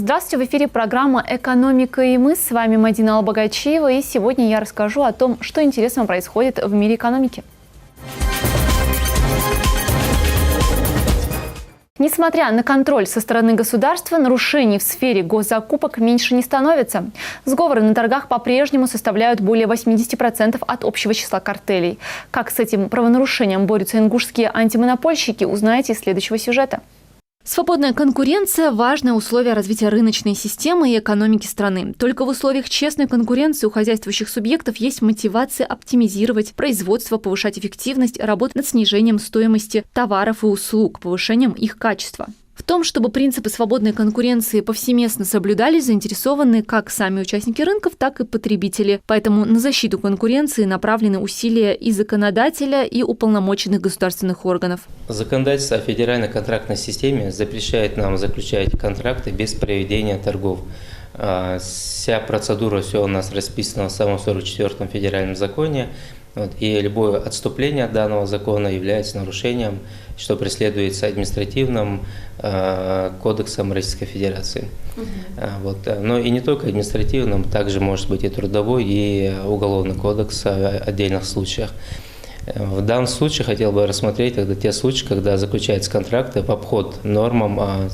Здравствуйте, в эфире программа «Экономика и мы». С вами Мадина Албогачиева, и сегодня я расскажу о том, что интересного происходит в мире экономики. Несмотря на контроль со стороны государства, нарушений в сфере госзакупок меньше не становится. Сговоры на торгах по-прежнему составляют более 80% от общего числа картелей. Как с этим правонарушением борются ингушские антимонопольщики, узнаете из следующего сюжета. Свободная конкуренция – важное условие развития рыночной системы и экономики страны. Только в условиях честной конкуренции у хозяйствующих субъектов есть мотивация оптимизировать производство, повышать эффективность, работать над снижением стоимости товаров и услуг, повышением их качества. В том, чтобы принципы свободной конкуренции повсеместно соблюдались, заинтересованы как сами участники рынков, так и потребители. Поэтому на защиту конкуренции направлены усилия и законодателя, и уполномоченных государственных органов. Законодательство о федеральной контрактной системе запрещает нам заключать контракты без проведения торгов. Вся процедура, все у нас расписано в самом 44-м федеральном законе. И любое отступление от данного закона является нарушением, что преследуется административным кодексом Российской Федерации. Но и не только административным, также может быть и трудовой, и уголовный кодекс в отдельных случаях. В данном случае хотел бы рассмотреть тогда те случаи, когда заключаются контракты в обход нормам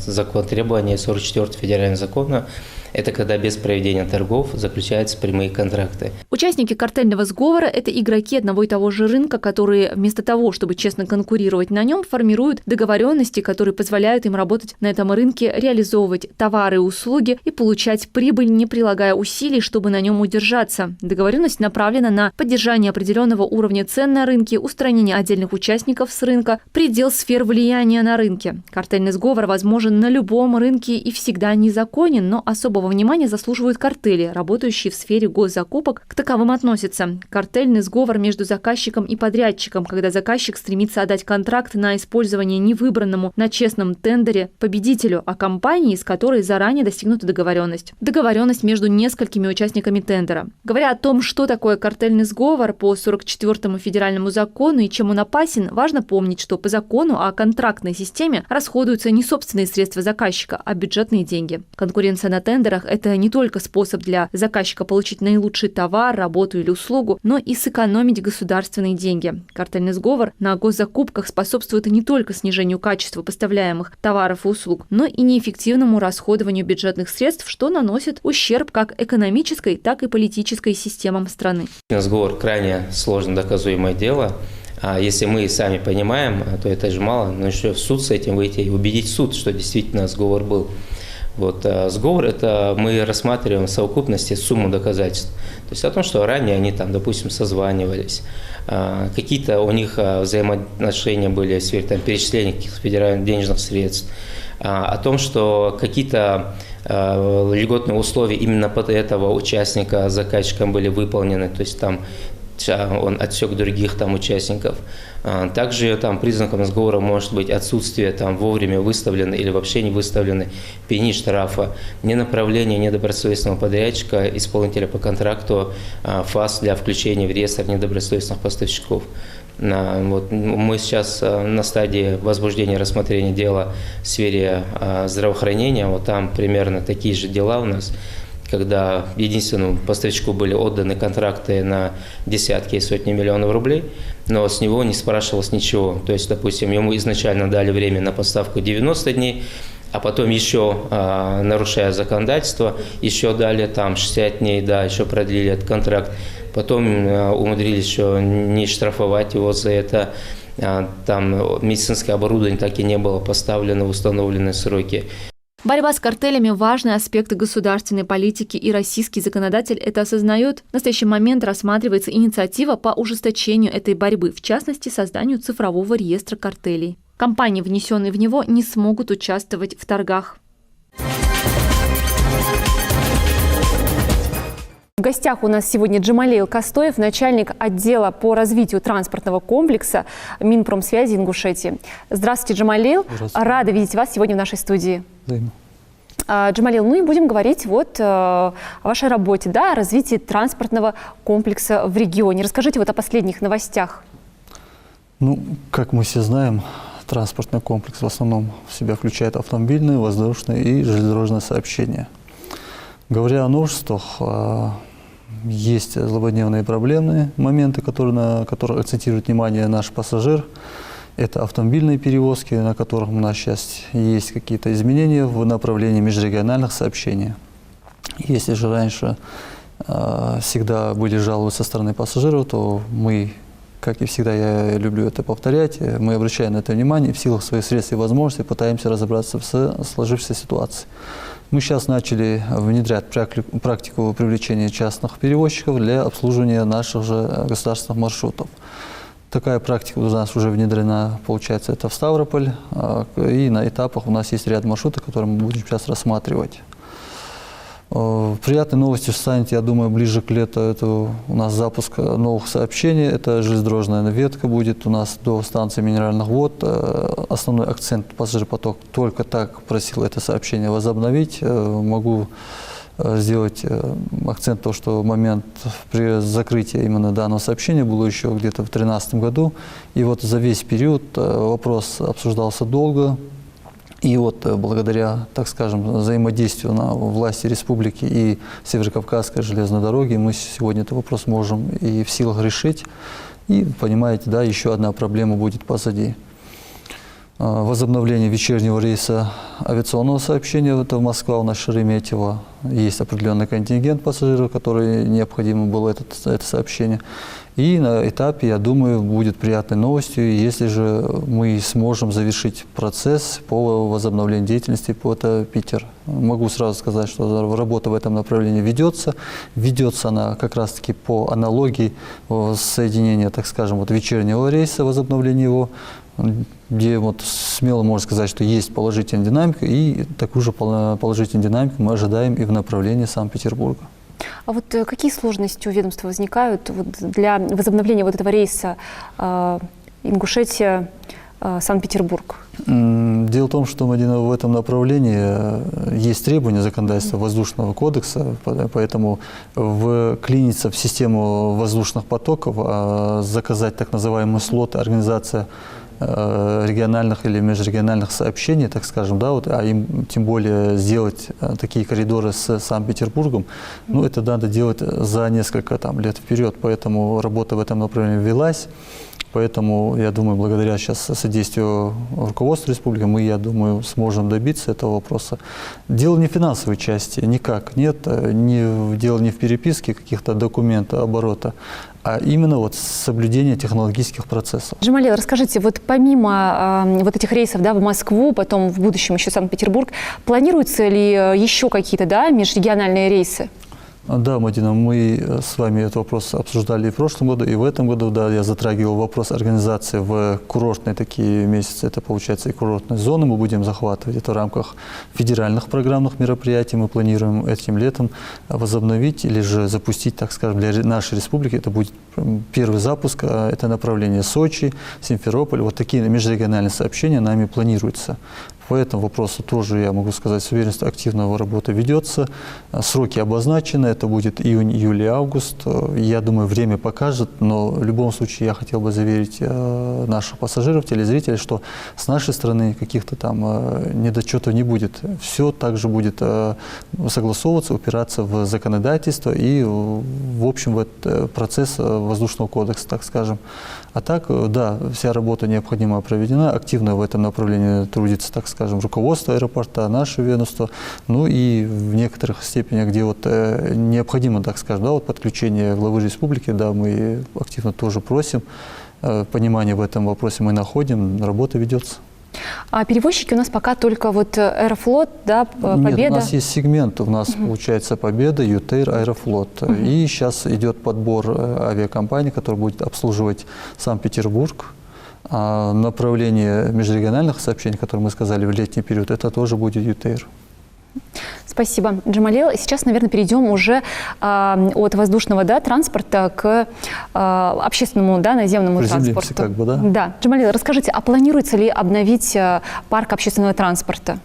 требований 44-го федерального закона. Это когда без проведения торгов заключаются прямые контракты. Участники картельного сговора – это игроки одного и того же рынка, которые вместо того, чтобы честно конкурировать на нем, формируют договоренности, которые позволяют им работать на этом рынке, реализовывать товары и услуги и получать прибыль, не прилагая усилий, чтобы на нем удержаться. Договоренность направлена на поддержание определенного уровня цен на рынке, устранение отдельных участников с рынка, предел сфер влияния на рынке. Картельный сговор возможен на любом рынке и всегда незаконен, но особого внимания заслуживают картели, работающие в сфере госзакупок. К таковым относятся картельный сговор между заказчиком и подрядчиком, когда заказчик стремится отдать контракт на использование невыбранному на честном тендере победителю, а компании, с которой заранее достигнута договоренность. Договоренность между несколькими участниками тендера. Говоря о том, что такое картельный сговор по 44-му федеральному закону и чем он опасен, важно помнить, что по закону о контрактной системе расходуются не собственные средства заказчика, а бюджетные деньги. Конкуренция на тендерах – это не только способ для заказчика получить наилучший товар, работу или услугу, но и сэкономить государственные деньги. Картельный сговор на госзакупках способствует не только снижению качества поставляемых товаров и услуг, но и неэффективному расходованию бюджетных средств, что наносит ущерб как экономической, так и политической системам страны. Сговор – крайне сложно доказуемое дело. А если мы сами понимаем, то это же мало, но еще в суд с этим выйти и убедить суд, что действительно сговор был. Сговор – это мы рассматриваем в совокупности сумму доказательств. То есть о том, что ранее они там, допустим, созванивались, какие-то у них взаимоотношения были в сфере перечисления каких-то федеральных денежных средств, о том, что какие-то льготные условия именно под этого участника заказчиком были выполнены, то есть там он отсек других участников. Также признаком сговора может быть отсутствие вовремя выставлены или вообще не выставлены пени штрафа, ненаправление недобросовестного подрядчика, исполнителя по контракту фаз для включения в реестр недобросовестных поставщиков. Мы сейчас на стадии возбуждения рассмотрения дела в сфере здравоохранения. Там примерно такие же дела у нас, когда единственному поставщику были отданы контракты на десятки и сотни миллионов рублей, но с него не спрашивалось ничего. То есть, допустим, ему изначально дали время на поставку 90 дней, а потом еще, нарушая законодательство, еще дали 60 дней, еще продлили этот контракт. Потом умудрились еще не штрафовать его за это. Медицинское оборудование так и не было поставлено в установленные сроки. Борьба с картелями – важный аспект государственной политики, и российский законодатель это осознает. В настоящий момент рассматривается инициатива по ужесточению этой борьбы, в частности, созданию цифрового реестра картелей. Компании, внесенные в него, не смогут участвовать в торгах. В гостях у нас сегодня Джамалейл Костоев, начальник отдела по развитию транспортного комплекса Минпромсвязи Ингушетии. Здравствуйте, Джамалейл. Здравствуйте. Рада видеть вас сегодня в нашей студии. Джамалейл, и будем говорить о вашей работе, о развитии транспортного комплекса в регионе. Расскажите о последних новостях. Как мы все знаем, транспортный комплекс в основном в себя включает автомобильное, воздушное и железнодорожное сообщение. Говоря о новшествах, есть злободневные проблемные моменты, на которые акцентирует внимание наш пассажир. Это автомобильные перевозки, на которых у нас сейчас есть какие-то изменения в направлении межрегиональных сообщений. Если же раньше всегда были жалобы со стороны пассажиров, то мы, как и всегда, я люблю это повторять, мы обращаем на это внимание и в силах своих средств и возможностей пытаемся разобраться в сложившейся ситуации. Мы сейчас начали внедрять практику привлечения частных перевозчиков для обслуживания наших же государственных маршрутов. Такая практика у нас уже внедрена, получается, это в Ставрополь, и на этапах у нас есть ряд маршрутов, которые мы будем сейчас рассматривать. Приятной новостью станет, я думаю, ближе к лету, это у нас запуск новых сообщений, это железнодорожная ветка будет у нас до станции минеральных вод. Основной акцент пассажиропоток только так просил это сообщение возобновить. Могу сделать акцент то, что момент при закрытии именно данного сообщения было еще где-то в 2013 году. И вот за весь период вопрос обсуждался долго. И вот благодаря, так скажем, взаимодействию на власти республики и Северокавказской железной дороги мы сегодня этот вопрос можем и в силах решить. И, понимаете, да, еще одна проблема будет позади. Возобновление вечернего рейса авиационного сообщения, это в Москва, у нас Шереметьево. Есть определенный контингент пассажиров, который необходимо было это сообщение. И на этапе, я думаю, будет приятной новостью, если же мы сможем завершить процесс по возобновлению деятельности по Питер. Могу сразу сказать, что работа в этом направлении ведется. Ведется она как раз-таки по аналогии соединения, так скажем, вот вечернего рейса, возобновления его, где вот смело можно сказать, что есть положительная динамика, и такую же положительную динамику мы ожидаем и в направлении Санкт-Петербурга. А вот какие сложности у ведомства возникают вот для возобновления вот этого рейса Ингушетия-Санкт-Петербург? Дело в том, что в этом направлении есть требования законодательства воздушного кодекса, поэтому вклиниться в систему воздушных потоков, заказать так называемые слоты, организация региональных или межрегиональных сообщений, так скажем, да, вот, а им тем более сделать такие коридоры с Санкт-Петербургом, ну, это надо делать за несколько лет вперед, поэтому работа в этом направлении велась. Поэтому, я думаю, благодаря сейчас содействию руководства республики, мы, я думаю, сможем добиться этого вопроса. Дело не в финансовой части, никак нет. Дело не в переписке каких-то документов, оборота, а именно вот соблюдение технологических процессов. Джамалил, расскажите, вот помимо вот этих рейсов, да, в Москву, потом в будущем еще Санкт-Петербург, планируются ли еще какие-то, да, межрегиональные рейсы? Да, Мадина, мы с вами этот вопрос обсуждали и в прошлом году, и в этом году. Да, я затрагивал вопрос организации в курортные такие месяцы. Это, получается, и курортные зоны мы будем захватывать. Это в рамках федеральных программных мероприятий. Мы планируем этим летом возобновить или же запустить, так скажем, для нашей республики. Это будет первый запуск. Это направление Сочи, Симферополь. Вот такие межрегиональные сообщения нами планируются. По этому вопросу тоже, я могу сказать, с уверенностью активная работа ведется. Сроки обозначены, это будет июнь, июль и август. Я думаю, время покажет, но в любом случае я хотел бы заверить наших пассажиров, телезрителей, что с нашей стороны каких-то там недочетов не будет. Все также будет согласовываться, упираться в законодательство и, в общем, в этот процесс воздушного кодекса, так скажем. А так, да, вся работа необходимо проведена, активно в этом направлении трудится, так скажем, руководство аэропорта, наше ведомство, ну и в некоторых степенях, где вот необходимо, так скажем, да, вот подключение главы республики, да, мы активно тоже просим, понимание в этом вопросе мы находим, работа ведется. А перевозчики у нас пока только вот Аэрофлот, да, Победа? Нет, у нас есть сегмент, у нас получается Победа, Ютейр, Аэрофлот. И сейчас идет подбор авиакомпаний, который будет обслуживать Санкт-Петербург. А направление межрегиональных сообщений, которые мы сказали в летний период, это тоже будет Ютейр. Спасибо, Джамалил. Сейчас, наверное, перейдем уже от воздушного, да, транспорта к общественному, да, наземному транспорту. Как бы, да? Да. Джамалил, расскажите, а планируется ли обновить парк общественного транспорта?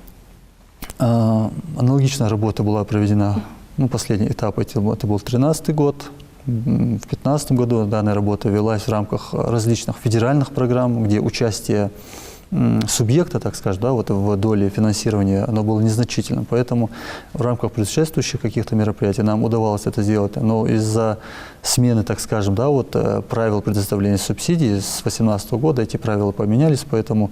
Аналогичная работа была проведена, ну, последний этап, это был 2013 год. В 2015 году данная работа велась в рамках различных федеральных программ, где участие субъекта, так скажем, да, вот в доле финансирования, оно было незначительным. Поэтому в рамках предшествующих каких-то мероприятий нам удавалось это сделать. Но из-за смены, так скажем, да, вот, правил предоставления субсидий с 2018 года эти правила поменялись, поэтому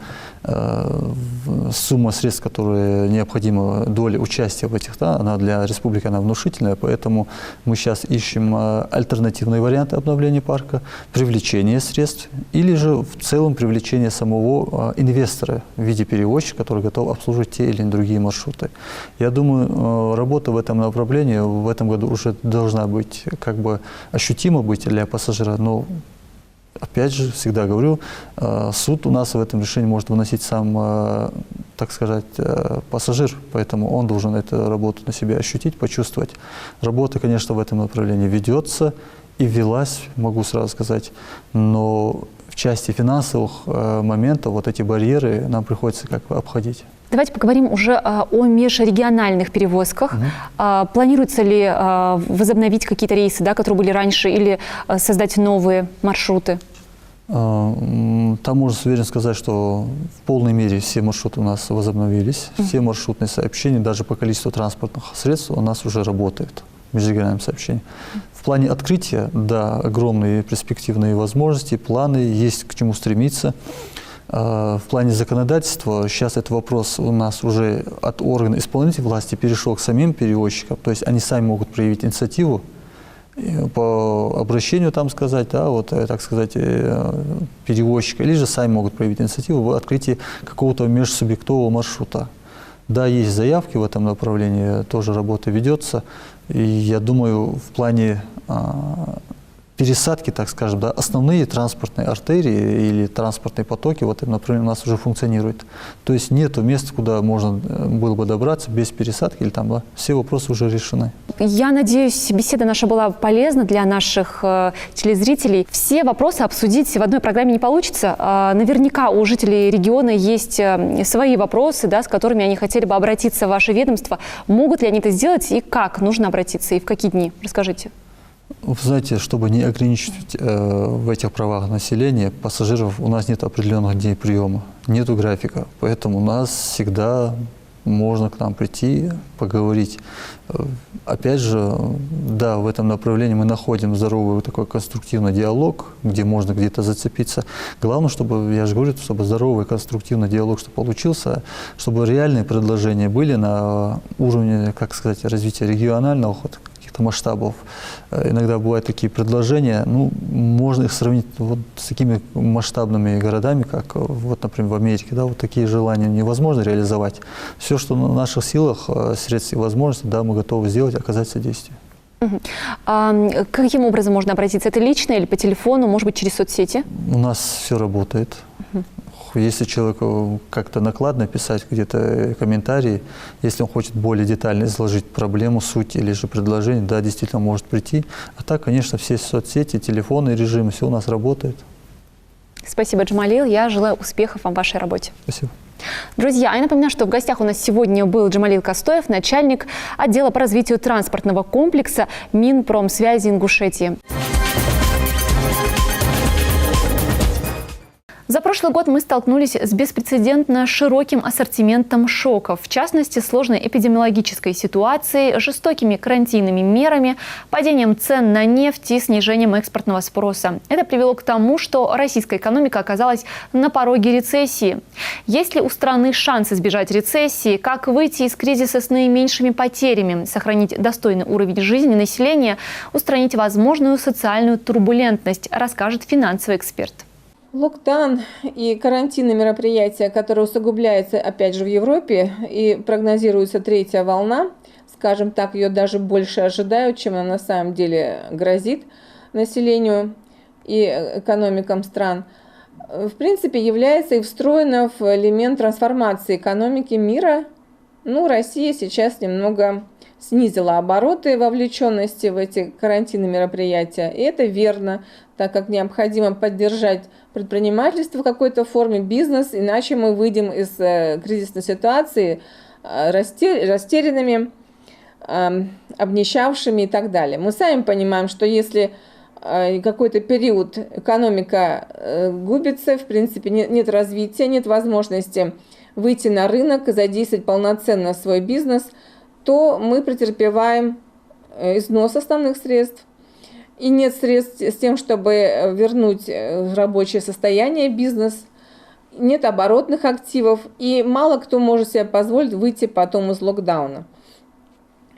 сумма средств, которые необходима доли участия в этих, да, она для республики она внушительная, поэтому мы сейчас ищем альтернативные варианты обновления парка, привлечение средств или же в целом привлечение самого инвестора в виде перевозчика, который готов обслуживать те или другие маршруты. Я думаю, работа в этом направлении в этом году уже должна быть как бы ощутимо быть для пассажира, но опять же, всегда говорю, суд у нас в этом решении может выносить сам, так сказать, пассажир, поэтому он должен эту работу на себе ощутить, почувствовать. Работа, конечно, в этом направлении ведется и велась, могу сразу сказать, но в части финансовых моментов вот эти барьеры нам приходится как бы обходить. Давайте поговорим уже о межрегиональных перевозках. Планируется ли возобновить какие-то рейсы, да, которые были раньше, или создать новые маршруты? Там можно с уверенностью сказать, что в полной мере все маршруты у нас возобновились. Все маршрутные сообщения, даже по количеству транспортных средств, у нас уже работают. Межрегиональные сообщения. В плане открытия, да, огромные перспективные возможности, планы, есть к чему стремиться. В плане законодательства сейчас этот вопрос у нас уже от органов исполнительной власти перешел к самим перевозчикам, то есть они сами могут проявить инициативу по обращению, там сказать, да, вот, так сказать, перевозчика, или же сами могут проявить инициативу в открытии какого-то межсубъектового маршрута. Да, есть заявки в этом направлении, тоже работа ведется, и я думаю, в плане пересадки, так скажем, да, основные транспортные артерии или транспортные потоки в этом направлении у нас уже функционируют. То есть нет места, куда можно было бы добраться без пересадки, или там, да, все вопросы уже решены. Я надеюсь, беседа наша была полезна для наших телезрителей. Все вопросы обсудить в одной программе не получится. Наверняка у жителей региона есть свои вопросы, да, с которыми они хотели бы обратиться в ваше ведомство. Могут ли они это сделать и как нужно обратиться, и в какие дни? Расскажите. Вы знаете, чтобы не ограничивать в этих правах населения, пассажиров, у нас нет определенных дней приема, нету графика, поэтому у нас всегда можно к нам прийти, поговорить. Опять же, да, в этом направлении мы находим здоровый такой конструктивный диалог, где можно где-то зацепиться. Главное, чтобы, я же говорю, чтобы здоровый конструктивный диалог чтобы получился, чтобы реальные предложения были на уровне, как сказать, развития регионального масштабов. Иногда бывают такие предложения, ну, можно их сравнить вот с такими масштабными городами, как, вот, например, в Америке, да, вот такие желания невозможно реализовать. Все, что на наших силах, средств и возможностей, да, мы готовы сделать, оказать содействие. Каким образом можно обратиться? Это лично или по телефону, может быть, через соцсети? У нас все работает. Если человеку как-то накладно писать где-то комментарии, если он хочет более детально изложить проблему, суть или же предложение, да, действительно может прийти. А так, конечно, все соцсети, телефоны, режимы, все у нас работает. Спасибо, Джамалил. Я желаю успехов вам в вашей работе. Спасибо. Друзья, я напоминаю, что в гостях у нас сегодня был Джамалил Костоев, начальник отдела по развитию транспортного комплекса Минпромсвязи Ингушетии. За прошлый год мы столкнулись с беспрецедентно широким ассортиментом шоков, в частности, сложной эпидемиологической ситуацией, жестокими карантинными мерами, падением цен на нефть и снижением экспортного спроса. Это привело к тому, что российская экономика оказалась на пороге рецессии. Есть ли у страны шанс избежать рецессии? Как выйти из кризиса с наименьшими потерями? Сохранить достойный уровень жизни населения? Устранить возможную социальную турбулентность? Расскажет финансовый эксперт. Локдаун и карантинные мероприятия, которые усугубляются опять же в Европе, и прогнозируется третья волна, скажем так, ее даже больше ожидают, чем она на самом деле грозит населению и экономикам стран, в принципе является и встроена в элемент трансформации экономики мира. Ну, Россия сейчас немного снизила обороты вовлеченности в эти карантинные мероприятия, и это верно, так как необходимо поддержать предпринимательство в какой-то форме, бизнес, иначе мы выйдем из кризисной ситуации растерянными, обнищавшими и так далее. Мы сами понимаем, что если какой-то период экономика губится, в принципе нет развития, нет возможности выйти на рынок и задействовать полноценно свой бизнес, то мы претерпеваем износ основных средств. И нет средств с тем, чтобы вернуть рабочее состояние бизнес, нет оборотных активов, и мало кто может себе позволить выйти потом из локдауна.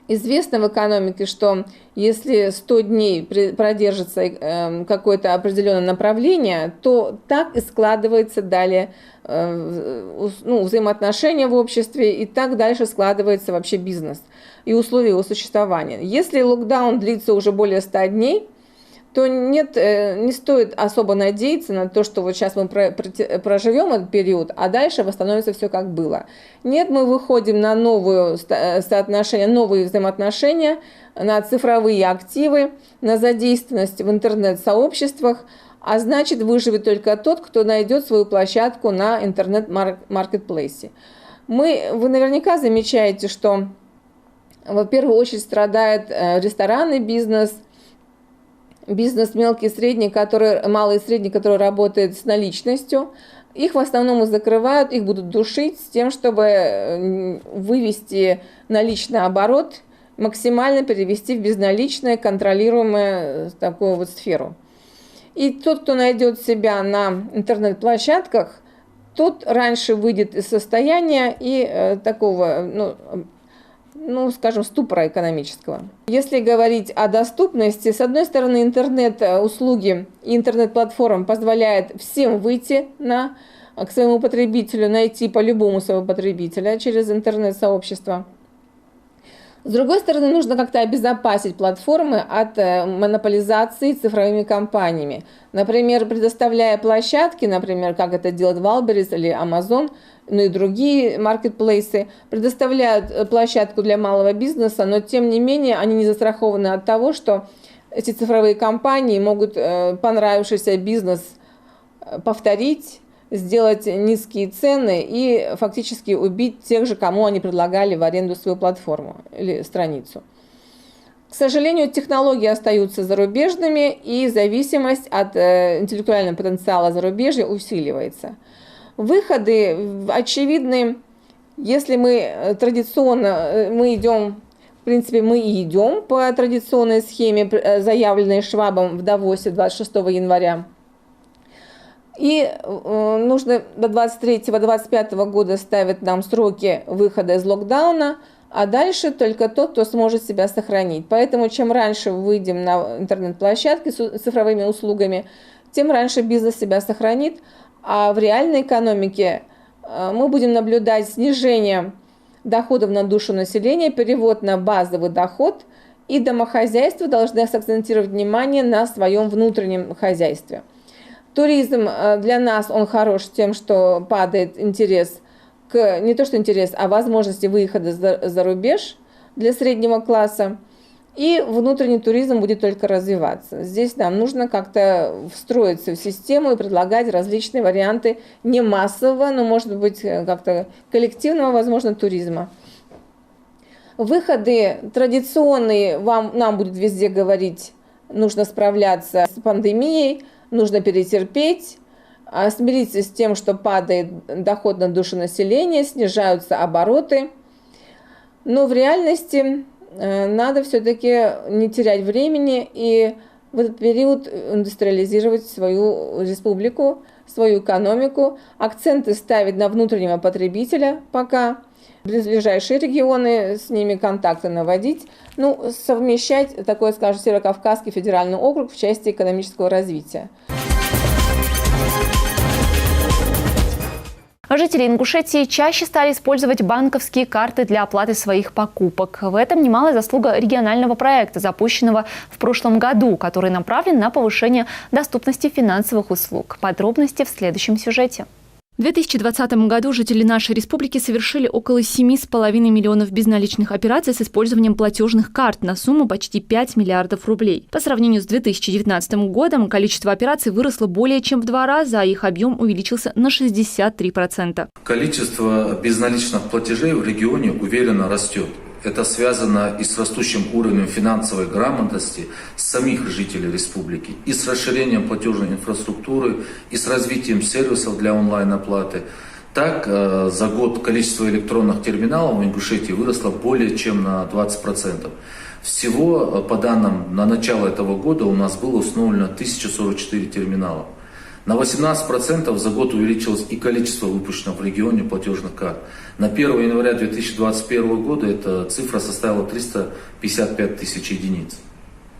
Известно в экономике, что если 100 дней продержится какое-то определенное направление, то так и складывается далее взаимоотношения в обществе, и так дальше складывается вообще бизнес и условия его существования. Если локдаун длится уже более 100 дней, то не стоит особо надеяться на то, что вот сейчас мы проживем этот период, а дальше восстановится все как было. Нет, мы выходим на новые соотношения, новые взаимоотношения, на цифровые активы, на задействованность в интернет-сообществах, а значит, выживет только тот, кто найдет свою площадку на интернет-маркетплейсе. Вы наверняка замечаете, что в первую очередь страдает ресторанный бизнес мелкий и средний, малый и средний, который работает с наличностью. Их в основном закрывают, их будут душить с тем, чтобы вывести наличный оборот, максимально перевести в безналичное, контролируемую такую вот сферу. И тот, кто найдет себя на интернет-площадках, тот раньше выйдет из состояния и такого, скажем, ступора экономического. Если говорить о доступности, с одной стороны, интернет-услуги и интернет-платформа позволяют всем выйти к своему потребителю, найти по-любому своего потребителя через интернет-сообщество. С другой стороны, нужно как-то обезопасить платформы от монополизации цифровыми компаниями. Например, предоставляя площадки, например, как это делает Wildberries или Amazon, и другие маркетплейсы, предоставляют площадку для малого бизнеса, но тем не менее они не застрахованы от того, что эти цифровые компании могут понравившийся бизнес повторить, сделать низкие цены и фактически убить тех же, кому они предлагали в аренду свою платформу или страницу. К сожалению, технологии остаются зарубежными, и зависимость от интеллектуального потенциала зарубежья усиливается. Выходы очевидны, если мы традиционно, мы идем по традиционной схеме, заявленной Швабом в Давосе 26 января. И нужно до 23-25 года ставить нам сроки выхода из локдауна, а дальше только тот, кто сможет себя сохранить. Поэтому чем раньше выйдем на интернет-площадки с цифровыми услугами, тем раньше бизнес себя сохранит, а в реальной экономике мы будем наблюдать снижение доходов на душу населения, перевод на базовый доход, и домохозяйства должны сакцентировать внимание на своем внутреннем хозяйстве. Туризм для нас, он хорош тем, что падает интерес не то что интерес, а возможности выхода за рубеж для среднего класса. И внутренний туризм будет только развиваться. Здесь нам нужно как-то встроиться в систему и предлагать различные варианты не массового, но, может быть, как-то коллективного, возможно, туризма. Выходы традиционные, нам будет везде говорить, нужно справляться с пандемией, нужно перетерпеть, смириться с тем, что падает доход на душу населения, снижаются обороты. Но в реальности надо все-таки не терять времени и в этот период индустриализировать свою республику, свою экономику, акценты ставить на внутреннего потребителя пока, ближайшие регионы, с ними контакты наводить, совмещать такой, скажем, Северокавказский федеральный округ в части экономического развития. Жители Ингушетии чаще стали использовать банковские карты для оплаты своих покупок. В этом немалая заслуга регионального проекта, запущенного в прошлом году, который направлен на повышение доступности финансовых услуг. Подробности в следующем сюжете. В 2020 году жители нашей республики совершили около 7,5 миллионов безналичных операций с использованием платежных карт на сумму почти 5 миллиардов рублей. По сравнению с 2019 годом количество операций выросло более чем в 2 раза, а их объем увеличился на 63%. Количество безналичных платежей в регионе уверенно растет. Это связано и с растущим уровнем финансовой грамотности самих жителей республики, и с расширением платежной инфраструктуры, и с развитием сервисов для онлайн-оплаты. Так, за год количество электронных терминалов в Ингушетии выросло более чем на 20%. Всего, по данным на начало этого года, у нас было установлено 1044 терминала. На 18% за год увеличилось и количество выпущенных в регионе платежных карт. На 1 января 2021 года эта цифра составила 355 тысяч единиц.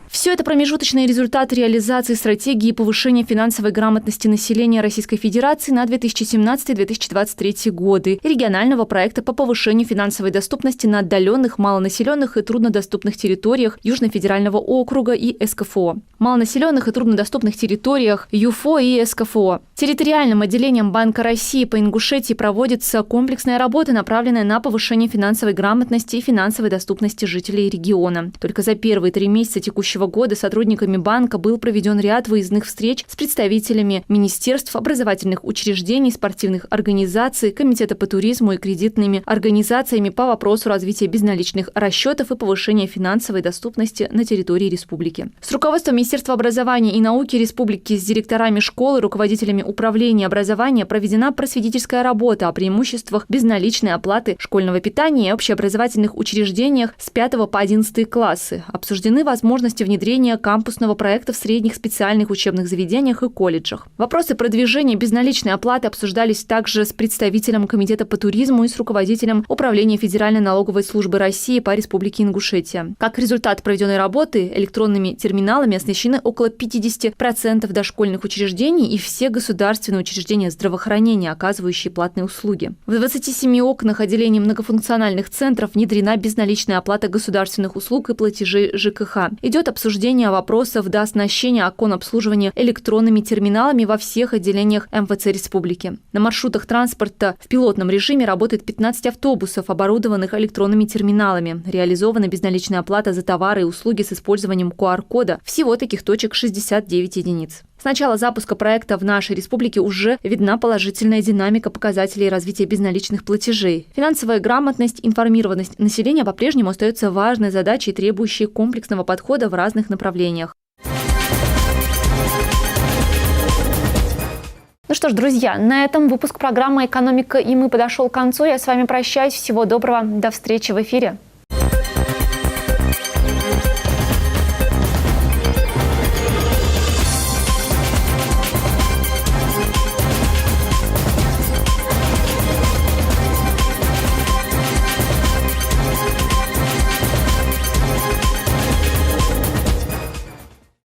Все это промежуточные результаты реализации стратегии повышения финансовой грамотности населения Российской Федерации на 2017-2023 годы и регионального проекта по повышению финансовой доступности на отдаленных, малонаселенных и труднодоступных территориях Южно-Федерального округа и СКФО. Малонаселенных и труднодоступных территориях ЮФО и СКФО. Территориальным отделением Банка России по Ингушетии проводится комплексная работа, направленная на повышение финансовой грамотности и финансовой доступности жителей региона. Только за первые 3 месяца текущего года сотрудниками банка был проведен ряд выездных встреч с представителями министерств, образовательных учреждений, спортивных организаций, Комитета по туризму и кредитными организациями по вопросу развития безналичных расчетов и повышения финансовой доступности на территории республики. С руководством Министерства образования и науки республики, с директорами школ и руководителями управления образования проведена просветительская работа о преимуществах безналичной оплаты школьного питания и общеобразовательных учреждениях с 5 по 11 классы. Обсуждены возможности внедрения кампусного проекта в средних специальных учебных заведениях и колледжах. Вопросы продвижения безналичной оплаты обсуждались также с представителем Комитета по туризму и с руководителем Управления Федеральной налоговой службы России по Республике Ингушетия. Как результат проведенной работы, электронными терминалами оснащены около 50% дошкольных учреждений и все государственные учреждения здравоохранения, оказывающие платные услуги. В 27 окнах отделений многофункциональных центров внедрена безналичная оплата государственных услуг и платежей ЖКХ. Идет обсуждение вопросов до оснащения окон обслуживания электронными терминалами во всех отделениях МФЦ республики. На маршрутах транспорта в пилотном режиме работает 15 автобусов, оборудованных электронными терминалами. Реализована безналичная оплата за товары и услуги с использованием QR-кода. Всего таких точек 69 единиц. С начала запуска проекта в нашей республике уже видна положительная динамика показателей развития безналичных платежей. Финансовая грамотность, информированность населения по-прежнему остается важной задачей, требующей комплексного подхода в разных направлениях. Ну что ж, друзья, на этом выпуск программы «Экономика и мы» подошел к концу. Я с вами прощаюсь. Всего доброго. До встречи в эфире.